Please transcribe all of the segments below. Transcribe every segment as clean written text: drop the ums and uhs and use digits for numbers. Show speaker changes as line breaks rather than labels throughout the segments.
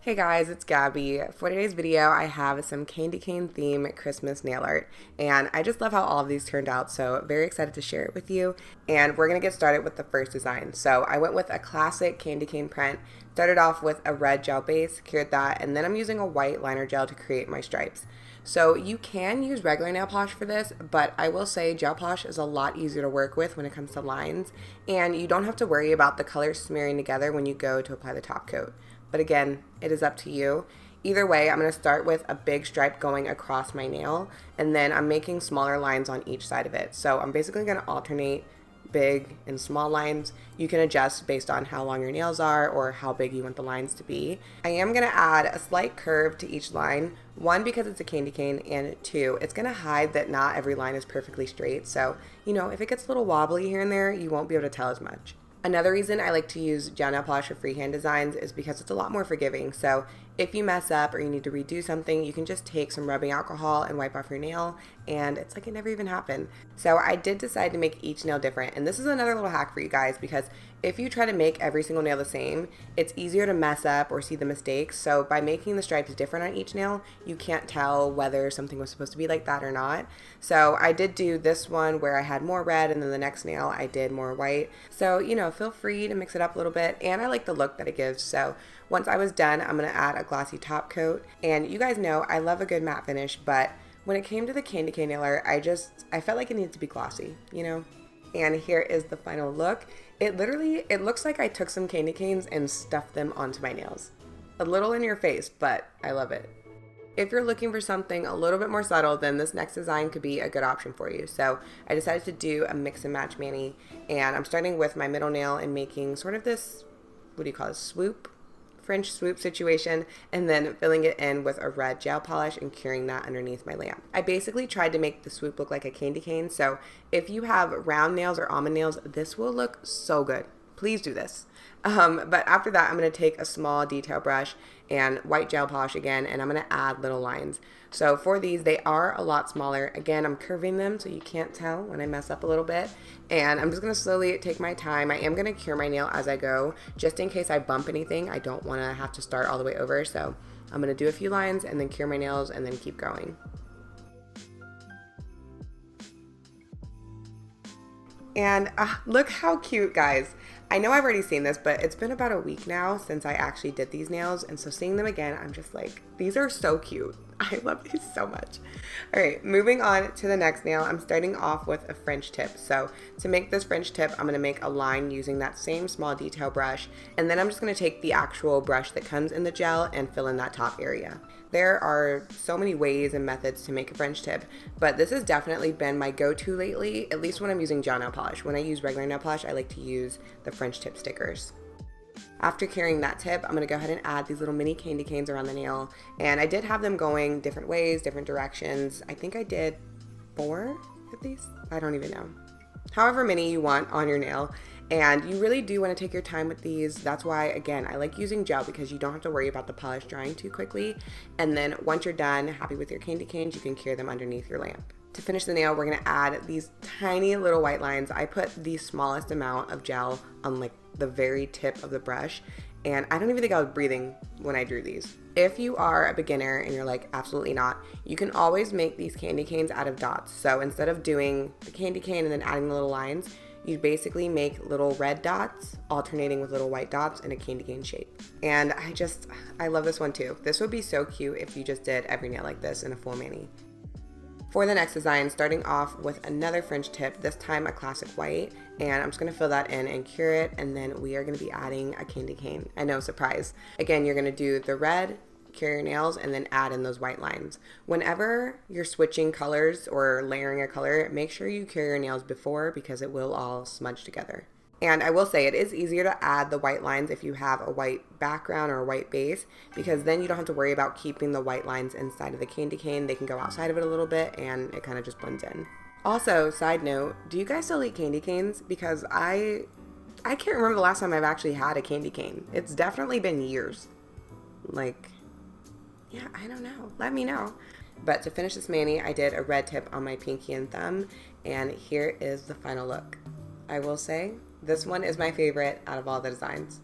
Hey guys, it's Gabby. For today's video, I have some candy cane theme Christmas nail art, and I just love how all of these turned out, so very excited to share it with you. And we're gonna get started with the first design. So I went with a classic candy cane print, started off with a red gel base, cured that, and then I'm using a white liner gel to create my stripes. So you can use regular nail polish for this, but I will say gel polish is a lot easier to work with when it comes to lines, and you don't have to worry about the colors smearing together when you go to apply the top coat. But again, it is up to you. Either way, I'm going to start with a big stripe going across my nail, and then I'm making smaller lines on each side of it. So I'm basically going to alternate big and small lines. You can adjust based on how long your nails are or how big you want the lines to be. I am going to add a slight curve to each line, one, because it's a candy cane, and two, it's going to hide that not every line is perfectly straight. So, if it gets a little wobbly here and there, you won't be able to tell as much. Another reason I like to use gel nail polish for freehand designs is because it's a lot more forgiving. So if you mess up or you need to redo something, you can just take some rubbing alcohol and wipe off your nail, and it's like it never even happened. So I did decide to make each nail different, and this is another little hack for you guys, because if you try to make every single nail the same, it's easier to mess up or see the mistakes. So by making the stripes different on each nail, you can't tell whether something was supposed to be like that or not. So I did do this one where I had more red, and then the next nail I did more white. So, feel free to mix it up a little bit, and I like the look that it gives. So once I was done, I'm going to add a glossy top coat, and you guys know I love a good matte finish, but when it came to the candy cane nail art, I felt like it needed to be glossy, And here is the final look. It looks like I took some candy canes and stuffed them onto my nails. A little in your face, but I love it. If you're looking for something a little bit more subtle, then this next design could be a good option for you. So I decided to do a mix and match mani, and I'm starting with my middle nail and making sort of this, what do you call it, swoop? French swoop situation, and then filling it in with a red gel polish and curing that underneath my lamp. I basically tried to make the swoop look like a candy cane, so if you have round nails or almond nails, this will look so good. Please do this. But after that, I'm going to take a small detail brush and white gel polish again, and I'm going to add little lines. So for these, they are a lot smaller. Again, I'm curving them so you can't tell when I mess up a little bit. And I'm just going to slowly take my time. I am going to cure my nail as I go, just in case I bump anything. I don't want to have to start all the way over. So I'm going to do a few lines and then cure my nails and then keep going. And look how cute, guys. I know I've already seen this, but it's been about a week now since I actually did these nails, and so seeing them again, I'm just like, these are so cute. I love these so much. All right, moving on to the next nail, I'm starting off with a French tip. So to make this French tip, I'm gonna make a line using that same small detail brush, and then I'm just gonna take the actual brush that comes in the gel and fill in that top area. There are so many ways and methods to make a French tip, but this has definitely been my go-to lately, at least when I'm using gel nail polish. When I use regular nail polish, I like to use the French tip stickers. After curing that tip, I'm going to go ahead and add these little mini candy canes around the nail, and I did have them going different ways, different directions. I think I did 4 of these. I don't even know. However many you want on your nail. And you really do want to take your time with these. That's why, again, I like using gel, because you don't have to worry about the polish drying too quickly. And then once you're done, happy with your candy canes, you can cure them underneath your lamp. To finish the nail, we're going to add these tiny little white lines. I put the smallest amount of gel on like the very tip of the brush, and I don't even think I was breathing when I drew these. If you are a beginner and you're like, absolutely not, you can always make these candy canes out of dots. So instead of doing the candy cane and then adding the little lines, you basically make little red dots alternating with little white dots in a candy cane shape. And I love this one too. This would be so cute if you just did every nail like this in a full mani. For the next design, starting off with another French tip, this time a classic white, and I'm just gonna fill that in and cure it, and then we are gonna be adding a candy cane. I know, surprise. Again, you're gonna do the red, cure your nails, and then add in those white lines. Whenever you're switching colors or layering a color, make sure you cure your nails before, because it will all smudge together. And I will say, it is easier to add the white lines if you have a white background or a white base, because then you don't have to worry about keeping the white lines inside of the candy cane. They can go outside of it a little bit and it kind of just blends in. Also, side note, do you guys still eat candy canes? Because I can't remember the last time I've actually had a candy cane. It's definitely been years. Yeah, I don't know. Let me know. But to finish this mani, I did a red tip on my pinky and thumb, and here is the final look. I will say, this one is my favorite out of all the designs.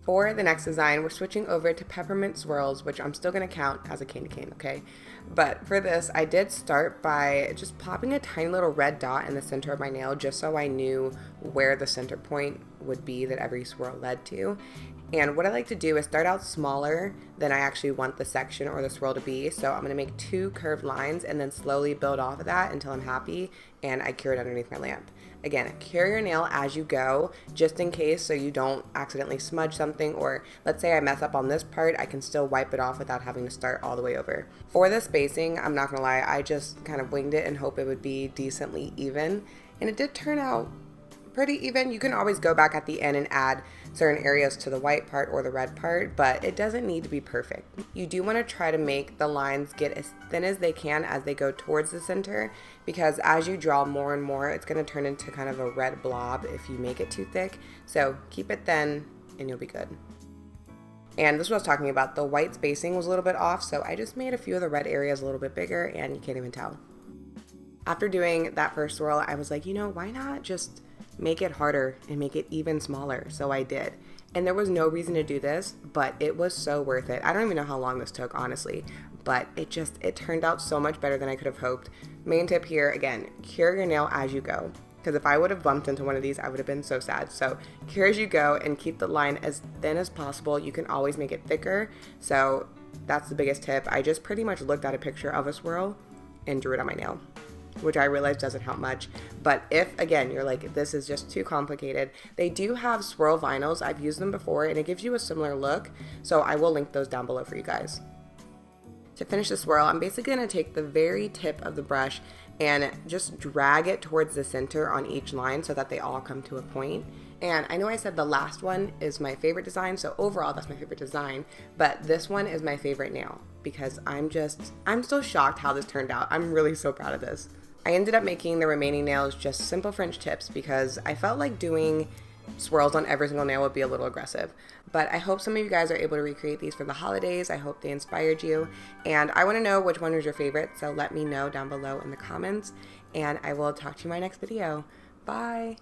For the next design, we're switching over to Peppermint swirls, which I'm still going to count as a candy cane, okay? But for this, I did start by just popping a tiny little red dot in the center of my nail just so I knew where the center point would be that every swirl led to. And what I like to do is start out smaller than I actually want the section or the swirl to be. So I'm going to make 2 curved lines and then slowly build off of that until I'm happy and I cure it underneath my lamp. Again, cure your nail as you go, just in case, so you don't accidentally smudge something, or let's say I mess up on this part, I can still wipe it off without having to start all the way over. For the spacing, I'm not gonna lie, I just kind of winged it and hope it would be decently even, and it did turn out pretty even. You can always go back at the end and add certain areas to the white part or the red part, but it doesn't need to be perfect. You do want to try to make the lines get as thin as they can as they go towards the center, because as you draw more and more, it's going to turn into kind of a red blob if you make it too thick. So keep it thin and you'll be good. And this is what I was talking about. The white spacing was a little bit off, so I just made a few of the red areas a little bit bigger, and you can't even tell. After doing that first swirl, I was like, why not just make it harder and make it even smaller? So I did. And there was no reason to do this, but it was so worth it. I don't even know how long this took, honestly, but it turned out so much better than I could have hoped. Main tip here, again, cure your nail as you go. Because if I would have bumped into one of these, I would have been so sad. So cure as you go and keep the line as thin as possible. You can always make it thicker. So that's the biggest tip. I just pretty much looked at a picture of a swirl and drew it on my nail, which I realize doesn't help much. But if, again, you're like, this is just too complicated, they do have swirl vinyls. I've used them before, and it gives you a similar look. So I will link those down below for you guys. To finish the swirl, I'm basically going to take the very tip of the brush and just drag it towards the center on each line so that they all come to a point. And I know I said the last one is my favorite design, so overall that's my favorite design, but this one is my favorite nail because I'm so shocked how this turned out. I'm really so proud of this. I ended up making the remaining nails just simple French tips because I felt like doing swirls on every single nail would be a little aggressive. But I hope some of you guys are able to recreate these for the holidays. I hope they inspired you. And I want to know which one was your favorite, so let me know down below in the comments. And I will talk to you in my next video. Bye!